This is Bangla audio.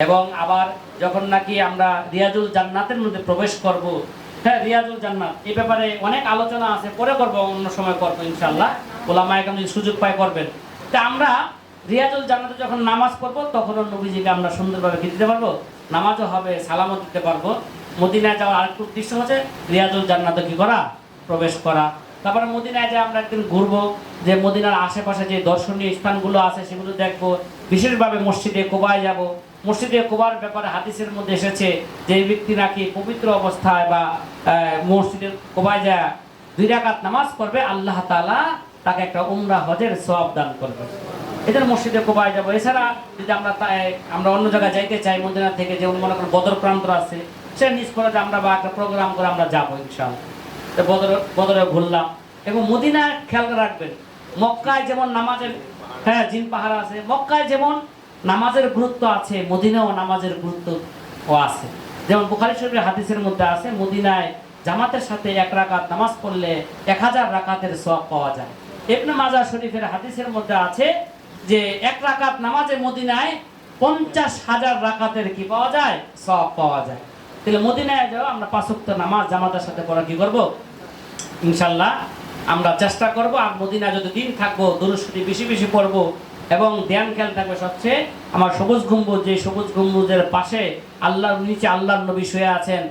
এবং আবার যখন নাকি আমরা রিয়াজুল জান্নাতের মধ্যে প্রবেশ করব, হ্যাঁ রিয়াজুল জান্নাত এই ব্যাপারে অনেক আলোচনা আছে, পরে করব, অন্য সময় করবো ইনশাআল্লাহ। ওলামায়ে কেরাম যদি সুযোগ পায় করবেন। তা আমরা রিয়াজুল জান্নাতে যখন নামাজ পড়বো তখনও নবীজিকে আমরা সুন্দরভাবে কি দিতে পারবো, নামাজও হবে, সালামও দিতে পারবো। মদিনায় যাওয়ার আরেকটু উদ্দেশ্য হচ্ছে রিয়াজুল জান্নাতে কি করা, প্রবেশ করা। তারপরে মদিনায় যে আমরা একদিন ঘুরবো, যে মদিনার আশেপাশে যে দর্শনীয় স্থানগুলো আছে সেগুলো দেখবো। বিশেষভাবে মসজিদে কুবায় যাব। মসজিদে কুবার ব্যাপারে হাদিসের মধ্যে এসেছে যে ব্যক্তি নাকি পবিত্র অবস্থায় বা মসজিদের কুবায় যায় 2 রাকাত নামাজ পড়বে, আল্লাহ তাআলা তাকে একটা উমরা হজের সওয়াব দান করবে। এদের মসজিদে কুবায় যাব। এছাড়া যদি আমরা অন্য জায়গায় যাইতে চাই মদিনা থেকে, যেমন মনে করেন বদর প্রান্ত আছে, সে নিজ করে যে আমরা বা একটা প্রোগ্রাম করে আমরা যাবো ইনশাআল্লাহ। তো বদরে ঘুরলাম। এবং মদিনায় খেয়াল রাখবেন, মক্কায় যেমন নামাজের জিন পাহাড় আছে, মক্কায় যেমন নামাজের গুরুত্ব আছে, মদিনাও নামাজের গুরুত্ব আছে। যেমন বুখারী শরীফের হাদিসের মধ্যে আছে, মদিনায় জামাতের সাথে 1 রাকাত নামাজ পড়লে 1000 রাকাতের সওয়াব পাওয়া যায়। ইবনে মাজাহ শরীফের হাদিসের মধ্যে আছে যে 1 রাকাত নামাজে মদিনায় 50,000 রাকাতের কি পাওয়া যায়, সওয়াব পাওয়া যায়। তাহলে মদিনায় যাও, আমরা 5 ওয়াক্ত নামাজ জামাতের সাথে পড়া কি করব ইনশাআল্লাহ আমরা চেষ্টা করব। আর মদিনা যদি দিন থাকবো দুরূদ শরীফ বেশি বেশি পড়বো। এবং ধ্যান খেয়াল থাকবে সবচেয়ে আমার সবুজ গম্বুজ, যে সবুজ গম্বুজের পাশে আল্লাহর নিচে আল্লাহর নবী শুয়ে আছেন,